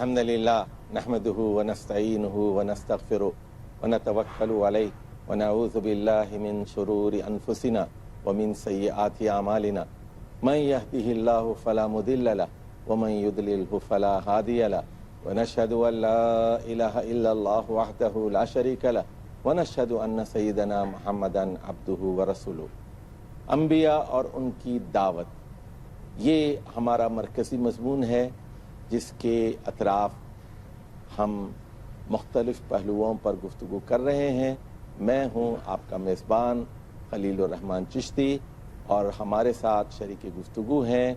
الحمد للہ نحمدہ ونستعینہ ونستغفرہ ونتوکل علیہ ونعوذ باللہ من شرور انفسنا ومن سیئات اعمالنا من یہدہ اللہ فلا مضل لہ ومن یضللہ فلا ہادی لہ ونشہد ان لا الہ الا اللہ وحدہ لا شریک لہ ونشہد ان سیدنا محمدا عبدہ ورسولہ۔ انبیاء اور ان کی دعوت، یہ ہمارا مرکزی مضمون ہے جس کے اطراف ہم مختلف پہلوؤں پر گفتگو کر رہے ہیں۔ میں ہوں آپ کا میزبان خلیل الرحمن چشتی، اور ہمارے ساتھ شریک گفتگو ہیں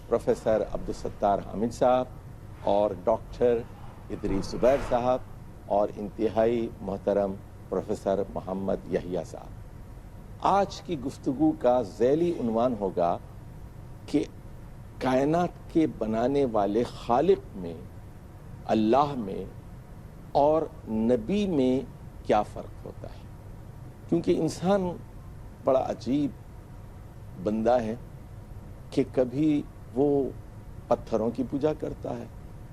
پروفیسر عبدالستار حامد صاحب اور ڈاکٹر ادریس زبیر صاحب اور انتہائی محترم پروفیسر محمد یحییٰ صاحب۔ آج کی گفتگو کا ذیلی عنوان ہوگا کہ کائنات کے بنانے والے خالق میں، اللہ میں اور نبی میں کیا فرق ہوتا ہے، کیونکہ انسان بڑا عجیب بندہ ہے کہ کبھی وہ پتھروں کی پوجا کرتا ہے،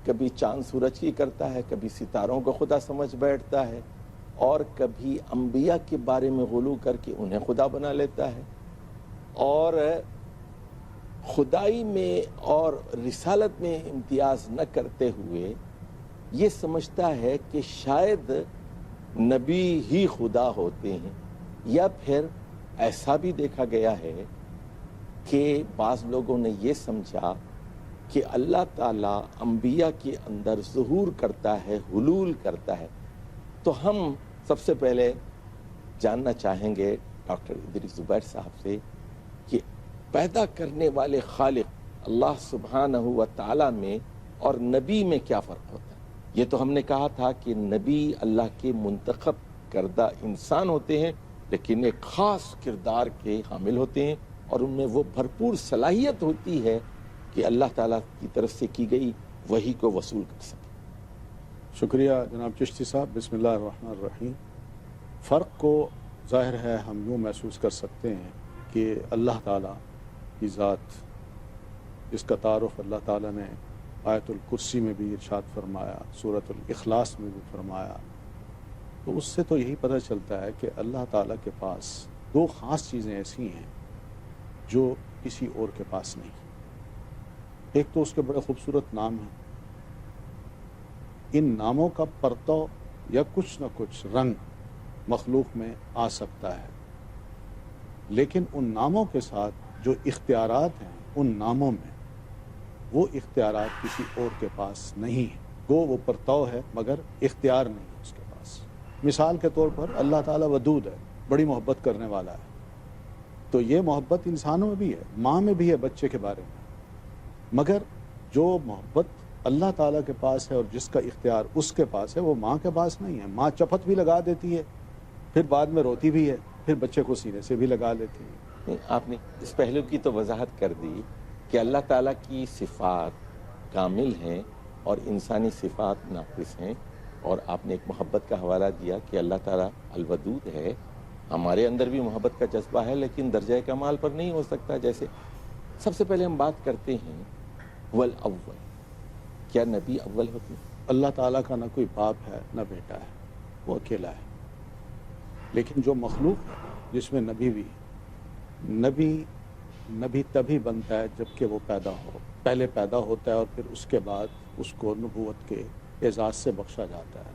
کبھی چاند سورج کی کرتا ہے، کبھی ستاروں کو خدا سمجھ بیٹھتا ہے، اور کبھی انبیاء کے بارے میں غلو کر کے انہیں خدا بنا لیتا ہے، اور خدائی میں اور رسالت میں امتیاز نہ کرتے ہوئے یہ سمجھتا ہے کہ شاید نبی ہی خدا ہوتے ہیں، یا پھر ایسا بھی دیکھا گیا ہے کہ بعض لوگوں نے یہ سمجھا کہ اللہ تعالیٰ انبیاء کے اندر ظہور کرتا ہے، حلول کرتا ہے۔ تو ہم سب سے پہلے جاننا چاہیں گے ڈاکٹر ادریس زبیر صاحب سے کہ پیدا کرنے والے خالق اللہ سبحانہ و تعالیٰ میں اور نبی میں کیا فرق ہوتا ہے۔ یہ تو ہم نے کہا تھا کہ نبی اللہ کے منتخب کردہ انسان ہوتے ہیں، لیکن ایک خاص کردار کے حامل ہوتے ہیں، اور ان میں وہ بھرپور صلاحیت ہوتی ہے کہ اللہ تعالیٰ کی طرف سے کی گئی وحی کو وصول کر سکے۔ شکریہ جناب چشتی صاحب۔ بسم اللہ الرحمن الرحیم۔ فرق کو ظاہر ہے ہم یوں محسوس کر سکتے ہیں کہ اللہ تعالیٰ کی ذات، جس کا تعارف اللہ تعالیٰ نے آیت الکرسی میں بھی ارشاد فرمایا، سورۃ الاخلاص میں بھی فرمایا، تو اس سے تو یہی پتہ چلتا ہے کہ اللہ تعالیٰ کے پاس دو خاص چیزیں ایسی ہیں جو کسی اور کے پاس نہیں۔ ایک تو اس کے بڑے خوبصورت نام ہیں، ان ناموں کا پرتو یا کچھ نہ کچھ رنگ مخلوق میں آ سکتا ہے، لیکن ان ناموں کے ساتھ جو اختیارات ہیں ان ناموں میں، وہ اختیارات کسی اور کے پاس نہیں ہیں۔ گو وہ پرتو ہے مگر اختیار نہیں ہے اس کے پاس۔ مثال کے طور پر اللہ تعالیٰ ودود ہے، بڑی محبت کرنے والا ہے، تو یہ محبت انسانوں میں بھی ہے، ماں میں بھی ہے بچے کے بارے میں، مگر جو محبت اللہ تعالیٰ کے پاس ہے اور جس کا اختیار اس کے پاس ہے وہ ماں کے پاس نہیں ہے۔ ماں چپت بھی لگا دیتی ہے، پھر بعد میں روتی بھی ہے، پھر بچے کو سینے سے بھی لگا لیتی ہے۔ آپ نے اس پہلو کی تو وضاحت کر دی کہ اللہ تعالیٰ کی صفات کامل ہیں اور انسانی صفات ناقص ہیں، اور آپ نے ایک محبت کا حوالہ دیا کہ اللہ تعالیٰ الودود ہے۔ ہمارے اندر بھی محبت کا جذبہ ہے، لیکن درجہ کمال پر نہیں ہو سکتا۔ جیسے سب سے پہلے ہم بات کرتے ہیں والاول، کیا نبی اول ہوتے ہیں؟ اللہ تعالیٰ کا نہ کوئی باپ ہے نہ بیٹا ہے، وہ اکیلا ہے، لیکن جو مخلوق ہے جس میں نبی بھی ہے، نبی تبھی بنتا ہے جب کہ وہ پیدا ہو، پہلے پیدا ہوتا ہے اور پھر اس کے بعد اس کو نبوت کے اعزاز سے بخشا جاتا ہے۔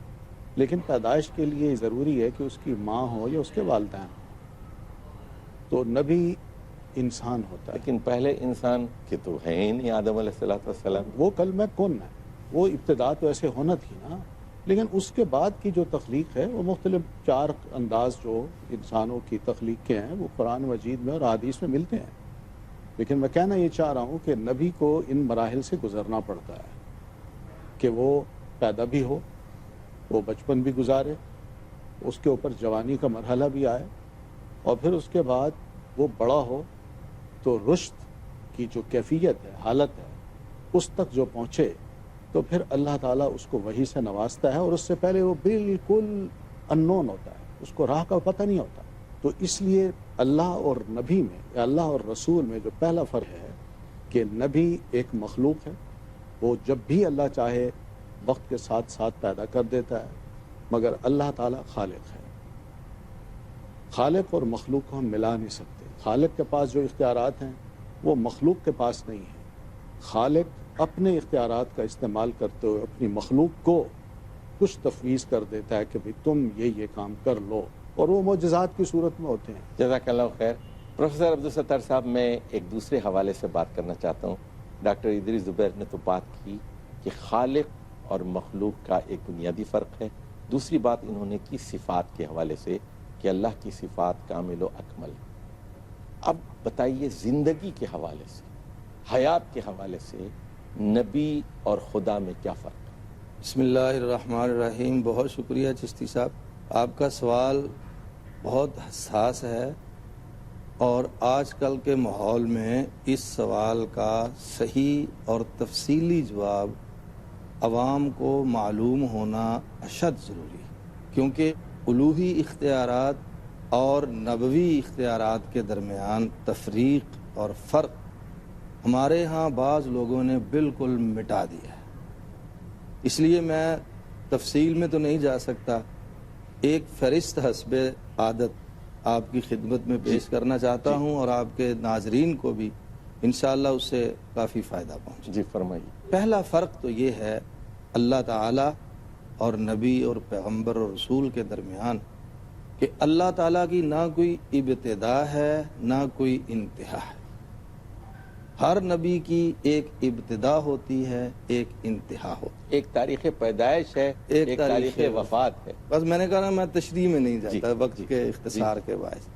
لیکن پیدائش کے لیے ضروری ہے کہ اس کی ماں ہو یا اس کے والدین ہوں، تو نبی انسان ہوتا ہے۔ لیکن پہلے انسان کے تو ہیں ہی نہیں، آدم علیہ السلام۔ وہ کلمہ کن ہے، وہ ابتدا تو ایسے ہونا تھی نا، لیکن اس کے بعد کی جو تخلیق ہے وہ مختلف چار انداز جو انسانوں کی تخلیق کے ہیں وہ قرآن مجید میں اور احادیث میں ملتے ہیں۔ لیکن میں کہنا یہ چاہ رہا ہوں کہ نبی کو ان مراحل سے گزرنا پڑتا ہے کہ وہ پیدا بھی ہو، وہ بچپن بھی گزارے، اس کے اوپر جوانی کا مرحلہ بھی آئے، اور پھر اس کے بعد وہ بڑا ہو تو رشد کی جو کیفیت ہے، حالت ہے، اس تک جو پہنچے تو پھر اللہ تعالیٰ اس کو وحی سے نوازتا ہے، اور اس سے پہلے وہ بالکل اننون ہوتا ہے، اس کو راہ کا پتہ نہیں ہوتا۔ تو اس لیے اللہ اور نبی میں یا اللہ اور رسول میں جو پہلا فرق ہے کہ نبی ایک مخلوق ہے، وہ جب بھی اللہ چاہے وقت کے ساتھ ساتھ پیدا کر دیتا ہے، مگر اللہ تعالیٰ خالق ہے۔ خالق اور مخلوق کو ہم ملا نہیں سکتے۔ خالق کے پاس جو اختیارات ہیں وہ مخلوق کے پاس نہیں ہیں۔ خالق اپنے اختیارات کا استعمال کرتے ہوئے اپنی مخلوق کو کچھ تفویض کر دیتا ہے کہ بھئی تم یہ کام کر لو، اور وہ معجزات کی صورت میں ہوتے ہیں۔ جزاک اللہ خیر۔ پروفیسر عبدالستار صاحب، میں ایک دوسرے حوالے سے بات کرنا چاہتا ہوں۔ ڈاکٹر ادریس زبیر نے تو بات کی کہ خالق اور مخلوق کا ایک بنیادی فرق ہے۔ دوسری بات انہوں نے کی صفات کے حوالے سے کہ اللہ کی صفات کامل و اکمل۔ اب بتائیے زندگی کے حوالے سے، حیات کے حوالے سے نبی اور خدا میں کیا فرق ہے؟ بسم اللہ الرحمن الرحیم۔ بہت شکریہ چشتی صاحب، آپ کا سوال بہت حساس ہے، اور آج کل کے ماحول میں اس سوال کا صحیح اور تفصیلی جواب عوام کو معلوم ہونا اشد ضروری ہے، کیونکہ الوہی اختیارات اور نبوی اختیارات کے درمیان تفریق اور فرق ہمارے ہاں بعض لوگوں نے بالکل مٹا دیا ہے۔ اس لیے میں تفصیل میں تو نہیں جا سکتا، ایک فہرست حسب عادت آپ کی خدمت میں پیش کرنا چاہتا ہوں، اور آپ کے ناظرین کو بھی انشاءاللہ اس سے کافی فائدہ پہنچے۔ جی فرمائیے۔ پہلا فرق تو یہ ہے اللہ تعالیٰ اور نبی اور پیغمبر اور رسول کے درمیان کہ اللہ تعالیٰ کی نہ کوئی ابتدا ہے نہ کوئی انتہا ہے۔ ہر نبی کی ایک ابتدا ہوتی ہے، ایک انتہا ہوتی ہے، ایک تاریخ پیدائش ہے، ایک تاریخ وفات ہے۔ بس میں نے کہا میں تشریح میں نہیں جاتا وقت کے اختصار کے باعث۔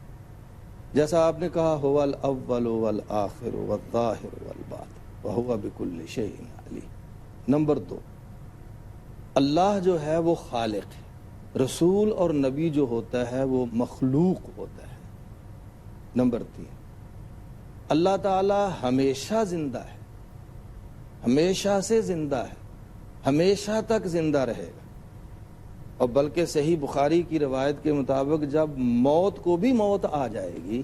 جیسا آپ نے کہا هو الاول والآخر والظاہر والباطن وهو بكل شيء علیم۔ نمبر 2، اللہ جو ہے وہ خالق ہے، رسول اور نبی جو ہوتا ہے وہ مخلوق ہوتا ہے۔ نمبر 3، اللہ تعالی ہمیشہ زندہ ہے، ہمیشہ سے زندہ ہے، ہمیشہ تک زندہ رہے گا، اور بلکہ صحیح بخاری کی روایت کے مطابق جب موت کو بھی موت آ جائے گی،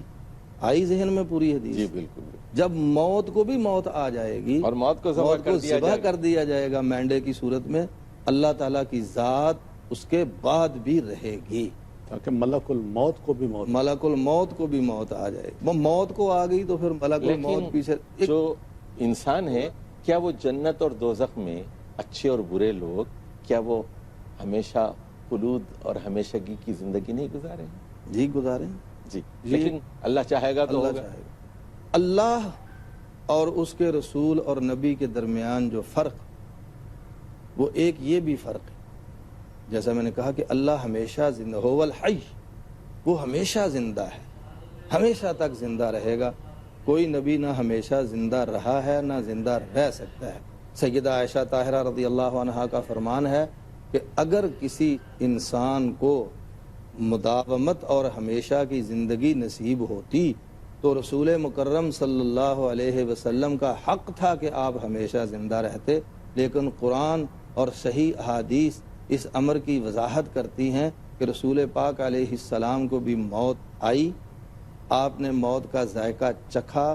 آئی ذہن میں پوری حدیث؟ جی بالکل۔ جب موت کو بھی موت آ جائے گی اور موت کو ذبح کر دیا جائے گا مینڈے کی صورت میں، اللہ تعالیٰ کی ذات اس کے بعد بھی رہے گی، تاکہ ملک الموت کو بھی موت ملک الموت کو بھی موت آ جائے۔ وہ موت کو آ گئی تو پھر ملک الموت پیچھے۔ جو انسان ہے، کیا وہ جنت اور دوزخ میں اچھے اور برے لوگ، کیا وہ ہمیشہ خلود اور ہمیشگی کی زندگی نہیں گزارے ہیں؟ جی گزاریں، جی، لیکن اللہ چاہے گا تو اللہ ہوگا۔ چاہے گا۔ اللہ اور اس کے رسول اور نبی کے درمیان جو فرق، وہ ایک یہ بھی فرق ہے، جیسا میں نے کہا کہ اللہ ہمیشہ زندہ، هو الحی، وہ ہمیشہ زندہ ہے، ہمیشہ تک زندہ رہے گا۔ کوئی نبی نہ ہمیشہ زندہ رہا ہے نہ زندہ رہ سکتا ہے۔ سیدہ عائشہ طاہرہ رضی اللہ عنہا کا فرمان ہے کہ اگر کسی انسان کو مداومت اور ہمیشہ کی زندگی نصیب ہوتی تو رسول مکرم صلی اللہ علیہ وسلم کا حق تھا کہ آپ ہمیشہ زندہ رہتے، لیکن قرآن اور صحیح احادیث اس امر کی وضاحت کرتی ہیں کہ رسول پاک علیہ السلام کو بھی موت آئی، آپ نے موت کا ذائقہ چکھا،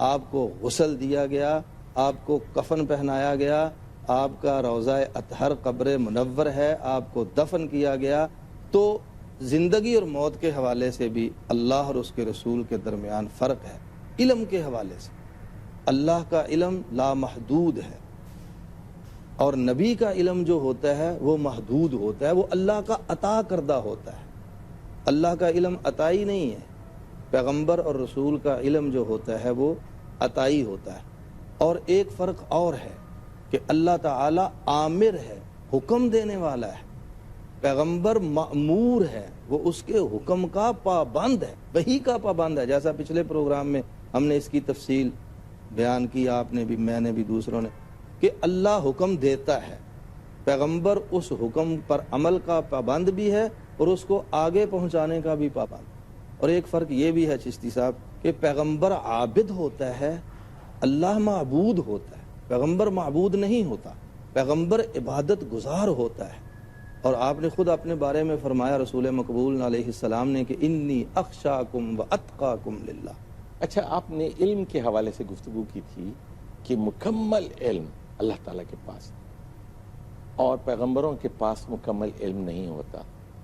آپ کو غسل دیا گیا، آپ کو کفن پہنایا گیا، آپ کا روضہ اطہر قبر منور ہے، آپ کو دفن کیا گیا۔ تو زندگی اور موت کے حوالے سے بھی اللہ اور اس کے رسول کے درمیان فرق ہے۔ علم کے حوالے سے اللہ کا علم لامحدود ہے، اور نبی کا علم جو ہوتا ہے وہ محدود ہوتا ہے، وہ اللہ کا عطا کردہ ہوتا ہے۔ اللہ کا علم عطائی نہیں ہے، پیغمبر اور رسول کا علم جو ہوتا ہے وہ عطائی ہوتا ہے۔ اور ایک فرق اور ہے کہ اللہ تعالی آمر ہے، حکم دینے والا ہے، پیغمبر مأمور ہے، وہ اس کے حکم کا پابند ہے، وحی کا پابند ہے۔ جیسا پچھلے پروگرام میں ہم نے اس کی تفصیل بیان کی، آپ نے بھی، میں نے بھی، دوسروں نے، کہ اللہ حکم دیتا ہے، پیغمبر اس حکم پر عمل کا پابند بھی ہے اور اس کو آگے پہنچانے کا بھی پابند۔ اور ایک فرق یہ بھی ہے چشتی صاحب کہ پیغمبر عابد ہوتا ہے، اللہ معبود ہوتا ہے۔ پیغمبر معبود نہیں ہوتا، پیغمبر عبادت گزار ہوتا ہے۔ اور آپ نے خود اپنے بارے میں فرمایا رسول مقبول علیہ السلام نے کہ انی اخشاکم و اتقاکم للہ۔ اچھا، آپ نے علم کے حوالے سے گفتگو کی تھی کہ مکمل علم اللہ تعالیٰ کے پاس ہے، اور پیغمبروں کے پاس مکمل علم نہیں ہوتا،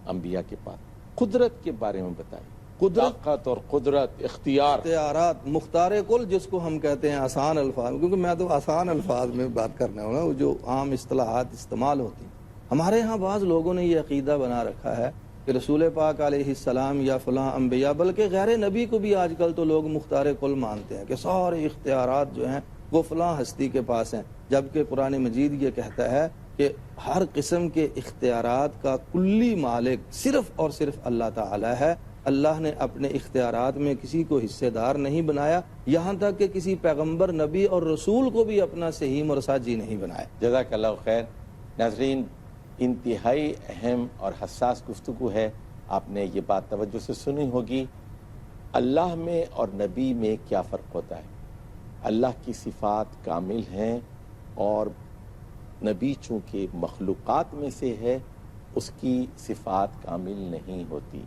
انبیاء کے پاس قدرت کے بارے میں بتائیں، طاقت اور قدرت، اختیارات، مختار کل جس کو ہم کہتے ہیں آسان الفاظ، کیونکہ میں تو آسان الفاظ میں بات کرنا ہوں نا، وہ جو عام اصطلاحات استعمال ہوتی ہیں۔ ہمارے ہاں بعض لوگوں نے یہ عقیدہ بنا رکھا ہے کہ رسول پاک علیہ السلام یا فلاں انبیاء، بلکہ غیر نبی کو بھی آج کل تو لوگ مختار کل مانتے ہیں کہ سارے اختیارات جو ہیں وہ فلاں ہستی کے پاس ہیں، جبکہ قرآن مجید یہ کہتا ہے کہ ہر قسم کے اختیارات کا کلی مالک صرف اور صرف اللہ تعالی ہے۔ اللہ نے اپنے اختیارات میں کسی کو حصے دار نہیں بنایا، یہاں تک کہ کسی پیغمبر، نبی اور رسول کو بھی اپنا سہیم اور ساجی نہیں بنایا۔ جزاک اللہ خیر۔ ناظرین، انتہائی اہم اور حساس گفتگو ہے، آپ نے یہ بات توجہ سے سنی ہوگی۔ اللہ میں اور نبی میں کیا فرق ہوتا ہے؟ اللہ کی صفات کامل ہیں اور نبی چونکہ مخلوقات میں سے ہے، اس کی صفات کامل نہیں ہوتی۔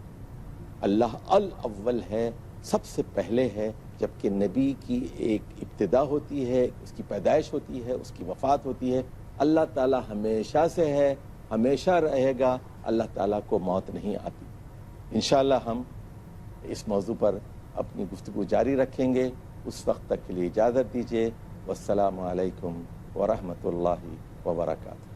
اللہ الاول ہے، سب سے پہلے ہے، جبکہ نبی کی ایک ابتدا ہوتی ہے، اس کی پیدائش ہوتی ہے، اس کی وفات ہوتی ہے۔ اللہ تعالی ہمیشہ سے ہے، ہمیشہ رہے گا، اللہ تعالیٰ کو موت نہیں آتی۔ انشاءاللہ ہم اس موضوع پر اپنی گفتگو جاری رکھیں گے۔ اس وقت تک کے لیے اجازت دیجیے۔ والسلام علیکم ورحمۃ اللہ وبرکاتہ۔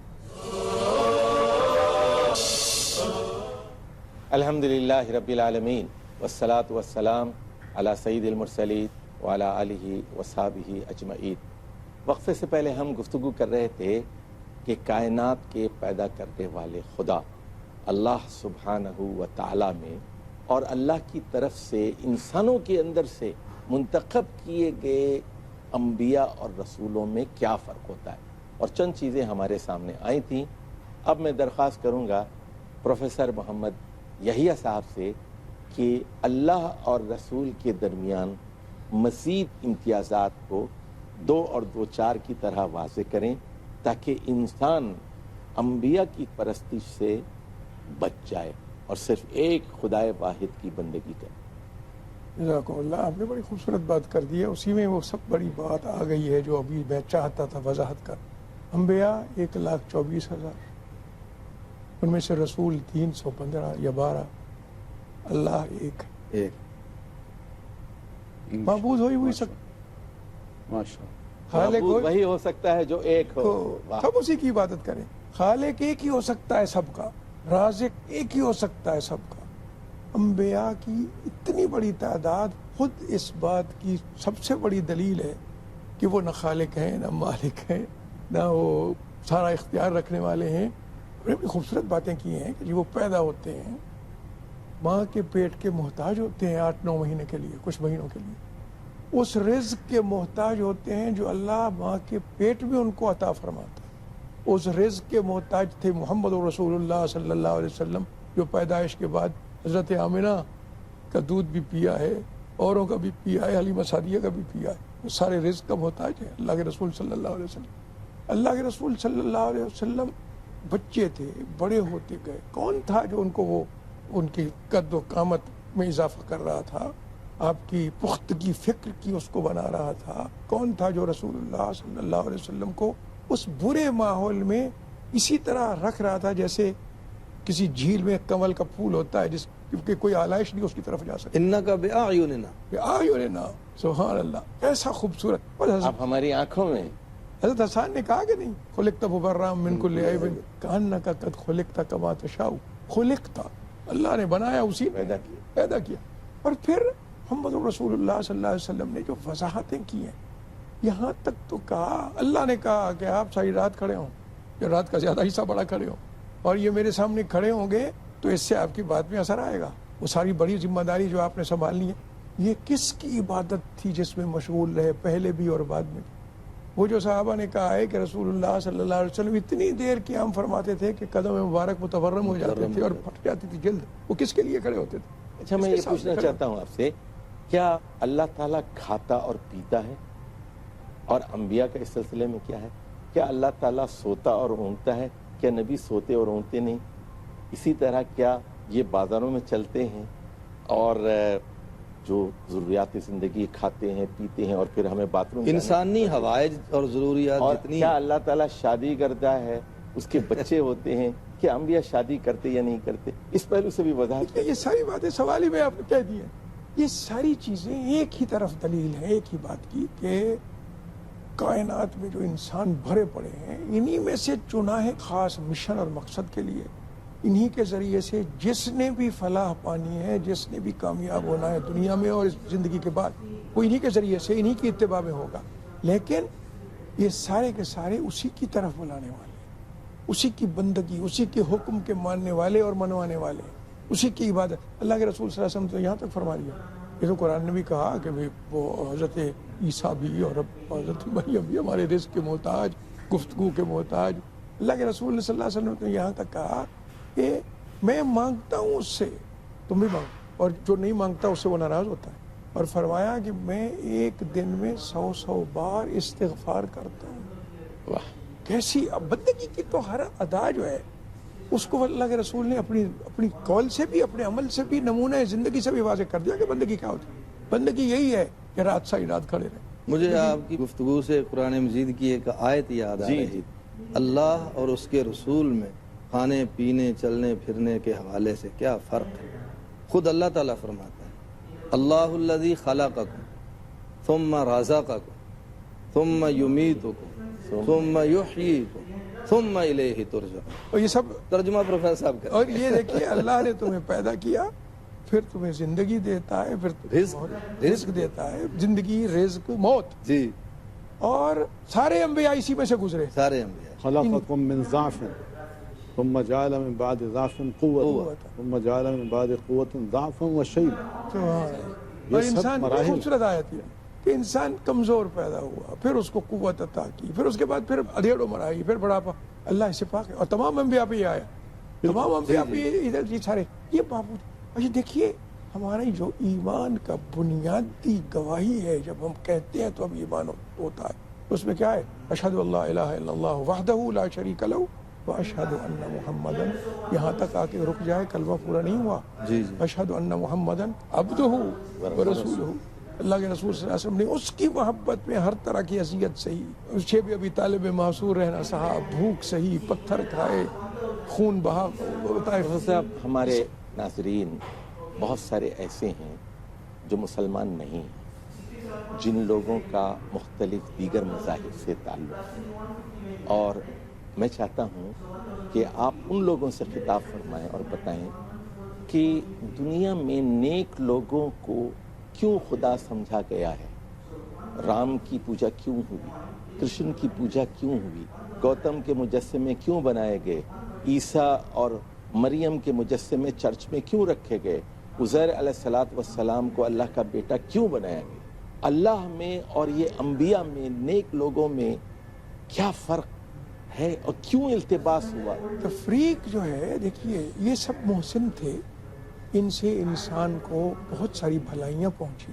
الحمدللہ رب العالمین والصلاة والسلام علی سید المرسلین وعلی آلہ وصحبہ اجمعین۔ وقفے سے پہلے ہم گفتگو کر رہے تھے کہ کائنات کے پیدا کرنے والے خدا اللہ سبحانہ و تعالی میں اور اللہ کی طرف سے انسانوں کے اندر سے منتخب کیے گئے انبیاء اور رسولوں میں کیا فرق ہوتا ہے، اور چند چیزیں ہمارے سامنے آئی تھیں۔ اب میں درخواست کروں گا پروفیسر محمد یحییٰ صاحب سے کہ اللہ اور رسول کے درمیان مزید امتیازات کو 2 اور 2 4 کی طرح واضح کریں، تاکہ انسان انبیاء کی پرستش سے بچ جائے اور صرف ایک خدائے واحد کی بندگی کرے۔ جزاکم اللہ، آپ نے بڑی خوبصورت بات کر دی ہے، اسی میں وہ سب بڑی بات آ گئی ہے جو ابھی میں چاہتا تھا وضاحت کر۔ انبیاء 1,24,000، ان میں سے رسول 315 یا 12، اللہ ایک ہے، معبود ہوئی ہوئی سب، ماشاء اللہ۔ خالق معبود وہی ہو سکتا ہے جو ایک ہو، واہ۔ سب اسی کی عبادت کریں۔ خالق ایک ہی ہو سکتا ہے سب کا، رازق ایک ہی ہو سکتا ہے سب کا۔ انبیاء کی اتنی بڑی تعداد خود اس بات کی سب سے بڑی دلیل ہے کہ وہ نہ خالق ہیں، نہ مالک ہیں، نہ وہ سارا اختیار رکھنے والے ہیں۔ بڑی خوبصورت باتیں کی ہیں کہ وہ پیدا ہوتے ہیں، ماں کے پیٹ کے محتاج ہوتے ہیں 8-9 مہینے کے لیے، کچھ مہینوں کے لیے، اس رزق کے محتاج ہوتے ہیں جو اللہ ماں کے پیٹ میں ان کو عطا فرماتا ہے۔ اس رزق کے محتاج تھے محمد رسول اللہ صلی اللہ علیہ وسلم، جو پیدائش کے بعد حضرت آمنہ کا دودھ بھی پیا ہے، اوروں کا بھی پیا ہے، حلیمہ سعدیہ کا بھی پیا ہے، وہ سارے رزق کا محتاج ہے اللہ کے رسول صلی اللہ علیہ وسلم۔ اللہ کے رسول صلی اللہ علیہ وسلم بچے تھے، بڑے ہوتے گئے، کون تھا جو ان کو وہ ان کی قد و قامت میں اضافہ کر رہا تھا، آپ کی پختگی فکر کی اس کو بنا رہا تھا؟ کون تھا جو رسول اللہ صلی اللہ علیہ وسلم کو اس برے ماحول میں اسی طرح رکھ رہا تھا جیسے کسی جھیل میں کمل کا پھول ہوتا ہے جس کیونکہ کوئی آلائش نہیں اس کی طرف جا سکتی۔ انکا بأعیننا، بأعیننا، سبحان اللہ، کیسا خوبصورت۔ اور آپ ہماری آنکھوں میں۔ حضرت حسان نے کہا کہ نہیں، خلقت مبرأ من کل عیب کأنک قد خلقت کما تشاء، خلقت، اللہ نے بنایا، اسی نے پیدا کیا۔ اور پھر محمد رسول اللہ صلی اللہ علیہ وسلم نے جو وضاحتیں کی ہیں، یہاں تک تو کہا، اللہ نے کہا کہ آپ ساری رات کھڑے ہوں یا رات کا زیادہ حصہ بڑا کھڑے ہوں اور یہ میرے سامنے کھڑے ہوں گے تو اس سے آپ کی بات میں اثر آئے گا۔ وہ ساری بڑی ذمہ داری جو آپ نے سنبھالنی ہے، یہ کس کی عبادت تھی جس میں مشغول رہے پہلے بھی اور بعد میں بھی؟ وہ جو صحابہ نے کہا ہے کہ رسول اللہ صلی اللہ علیہ وسلم اتنی دیر قیام فرماتے تھے کہ قدم مبارک متورم ہو جاتے تھے اور پھٹ جاتی تھی جلد، وہ کس کے لیے کھڑے ہوتے تھے؟ اچھا، میں یہ پوچھنا چاہتا ہوں آپ سے، کیا اللہ تعالیٰ کھاتا اور پیتا ہے؟ اور انبیاء کا اس سلسلے میں کیا ہے؟ کیا اللہ تعالیٰ سوتا اور اونگتا ہے؟ کیا نبی سوتے اور اونگتے نہیں؟ اسی طرح کیا یہ بازاروں میں چلتے ہیں اور جو ضروریات زندگی کھاتے ہیں پیتے ہیں اور پھر ہمیں باتھ روم انسانی حوائج اور ضروریات اور جتنی، کیا اللہ تعالیٰ شادی کرتا ہے اس کے بچے ہوتے ہیں، کہ انبیاء شادی کرتے یا نہیں کرتے، اس پہلو سے بھی وضاحت یہ ساری باتیں سوال ہی میں آپ نے کہہ دی ہیں. یہ ساری چیزیں ایک ہی طرف دلیل ہے ایک ہی بات کی کہ کائنات میں جو انسان بھرے پڑے ہیں انہی میں سے چنا ہے خاص مشن اور مقصد کے لیے. انہی کے ذریعے سے جس نے بھی فلاح پانی ہے، جس نے بھی کامیاب ہونا ہے دنیا میں اور اس زندگی کے بعد، وہ انہی کے ذریعے سے انہی کی اتباع میں ہوگا. لیکن یہ سارے کے سارے اسی کی طرف بلانے والے، اسی کی بندگی، اسی کے حکم کے ماننے والے اور منوانے والے، اسی کی عبادت. اللہ کے رسول صلی اللہ علیہ وسلم تو یہاں تک فرما دیا. یہ تو قرآن نے بھی کہا کہ وہ حضرت عیسیٰ بھی اور حضرت مریم بھی ہمارے رزق کے محتاج، گفتگو کے محتاج. اللہ کے رسول نے صلی اللہ علیہ وسلم نے یہاں تک کہا کہ میں مانگتا ہوں اس سے، تم بھی مانگو، اور جو نہیں مانگتا اس سے وہ ناراض ہوتا ہے. اور فرمایا کہ میں ایک دن میں 100 بار استغفار کرتا ہوں. واہ، کیسی بندگی کی تو ہر ادا جو ہے اس کو اللہ کے رسول نے اپنی قول سے بھی، اپنے عمل سے بھی، نمونہ زندگی سے بھی واضح کر دیا کہ بندگی کیا ہوتی ہے. بندگی یہی ہے کہ رات ساری رات کھڑے رہے. مجھے آپ کی گفتگو سے قرآن مجید کی ایک آیت یاد آ جی، رہی جی. اللہ اور اس کے رسول میں کھانے پینے چلنے پھرنے کے حوالے سے کیا فرق ہے. خود اللہ تعالیٰ فرماتا ہے اللہ الذی خلقکم ثم رزقکم ثم یمیتکم ثم یحییکم ثم الیہ ترجعون. اور یہ سب ترجمہ پروفیسر صاحب کا. اور یہ دیکھیے اللہ نے تمہیں پیدا کیا، پھر تمہیں زندگی دیتا ہے، پھر رزق دیتا ہے، زندگی، رزق، موت. جی، اور سارے انبیاء اسی میں سے گزرے. سارے انبیاء. خلقکم من ضعف ثم جعل من بعد ضعف قوة ثم جعل من بعد قوة ضعفا وشيبا. اور یہ سب انسان مراحل. خوبصورت آیت ہے کہ انسان کمزور پیدا ہوا، پھر اس کو قوت عطا کی، پھر اس کے بعد پھر ادھیڑ عمر آئی، پھر بڑھاپا. اللہ سے پاک ہے. اور تمام انبیاء پہ یہ آیا، تمام انبیاء پہ ادھر یہ سارے یہ بابو. اور یہ دیکھیے ہمارے جو ایمان کا بنیادی گواہی ہے، جب ہم کہتے ہیں تو اب ایمان ہوتا ہے. اس میں کیا ہے؟ اشہد اللہ الہ الا اللہ وحدہ لا شریک لہ واشہد ان محمدا. یہاں تک آ کے رک جائے، کلمہ پورا نہیں ہوا. جی جی. اشہد ان محمدا عبدہ ورسولہ. اللہ کے رسول صلی اللہ علیہ وسلم نے اس کی محبت میں ہر طرح کی اذیت سہی. اسے بھی ابھی طالب معصور رہنا سہا، بھوک سہی، پتھر کھائے، خون بہا. صاحب ہمارے ناظرین بہت سارے ایسے ہیں جو مسلمان نہیں ہیں، جن لوگوں کا مختلف دیگر مذاہب سے تعلق ہے، اور میں چاہتا ہوں کہ آپ ان لوگوں سے خطاب فرمائیں اور بتائیں کہ دنیا میں نیک لوگوں کو کیوں خدا سمجھا گیا ہے. رام کی پوجا کیوں ہوئی، کرشن کی پوجا کیوں ہوئی، گوتم کے مجسمے کیوں بنائے گئے، عیسیٰ اور مریم کے مجسمے چرچ میں کیوں رکھے گئے، عزیر علیہ الصلوۃ والسلام کو اللہ کا بیٹا کیوں بنایا گیا. اللہ میں اور یہ انبیاء میں، نیک لوگوں میں کیا فرق ہے اور کیوں التباس ہوا؟ تفریق جو ہے، دیکھیے یہ سب محسن تھے، ان سے انسان کو بہت ساری بھلائیاں پہنچی،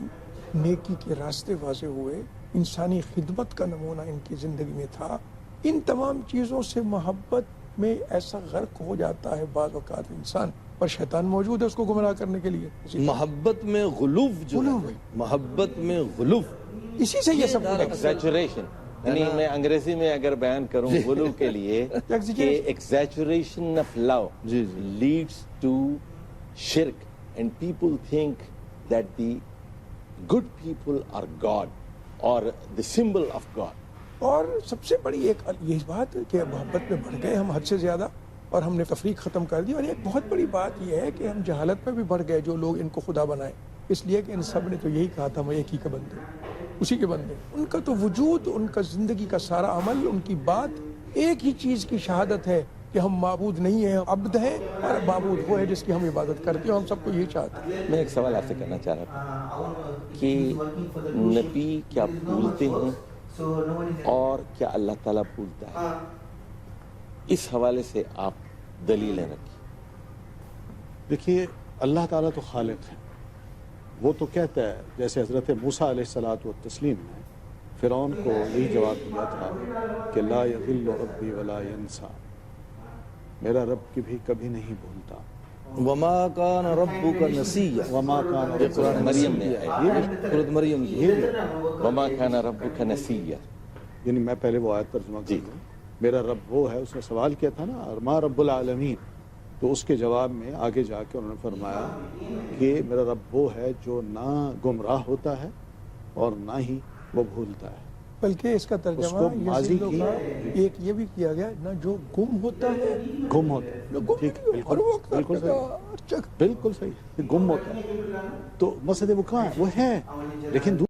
نیکی کے راستے واضح ہوئے، انسانی خدمت کا نمونہ ان کی زندگی میں تھا. ان تمام چیزوں سے محبت میں ایسا غرق ہو جاتا ہے بعض اوقات انسان، اور شیطان موجود ہے اس کو گمراہ کرنے کے لیے. محبت میں غلوف جو ہے، محبت میں غلوف، اسی سے یہ سب ایگزیجریشن، یعنی میں انگریزی میں اگر بیان کروں غلو کے لیے کہ exaggeration of love leads to شرک، and people think that the good people are god اور دی سمبل آف گاڈ. اور سب سے بڑی ایک یہ بات کہ محبت میں بڑھ گئے ہم حد سے زیادہ، اور ہم نے تفریق ختم کر دی. اور ایک بہت بڑی بات یہ ہے کہ ہم جہالت میں بھی بڑھ گئے، جو لوگ ان کو خدا بنائے، اس لیے کہ ان سب نے تو یہی کہا تھا ہم ایک ہی کے بندے، اسی کے بندے. ان کا تو وجود، ان کا زندگی کا سارا عمل، ان کی بات ایک ہی چیز کی شہادت ہے کہ ہم معبود نہیں ہیں، عبد ہیں، اور معبود وہ ہے جس کی ہم عبادت کرتے ہیں. ہم سب کو یہی چاہتے ہیں. میں ایک سوال آپ سے کرنا چاہ رہا تھا کہ نبی کیا بھولتے ہیں اور کیا اللہ تعالیٰ بھولتا ہے؟ اس حوالے سے آپ دلیلیں رکھیں. دیکھیے اللہ تعالیٰ تو خالق ہے، وہ تو کہتا ہے، جیسے حضرت موسیٰ علیہ الصلوۃ والتسلیم نے فرعون کو یہی جواب دیا تھا کہ لا یضل ربی ولا ینسیٰ، میرا رب کی بھی کبھی نہیں بھولتا. وما کان ربک نسیا، وما کان یہ قرآن مریم نے سورۃ مریم کی. وما کان ربک نسیا، یعنی میں پہلے وہ آیت ترجمہ جی. کروں. میرا رب وہ ہے، اس نے سوال کیا تھا نا ما رب العالمین، تو اس کے جواب میں آگے جا کے انہوں نے فرمایا کہ میرا رب وہ ہے جو نہ گمراہ ہوتا ہے اور نہ ہی وہ بھولتا ہے۔ بلکہ اس کا اس ترجمہ کو ماضی یزیدوں کی کا ایک یہ بھی کیا گیا نہ جو گم ہوتا ہے، گم ہوتا ہے، جو گم ٹھیک، ہر بالکل وقت بالکل ہر صحیح، جگہ، ہر جگہ۔ بالکل صحیح، گم ہوتا ہے۔ تو مسئلہ وہ کہاں ہے؟ وہ ہے، لیکن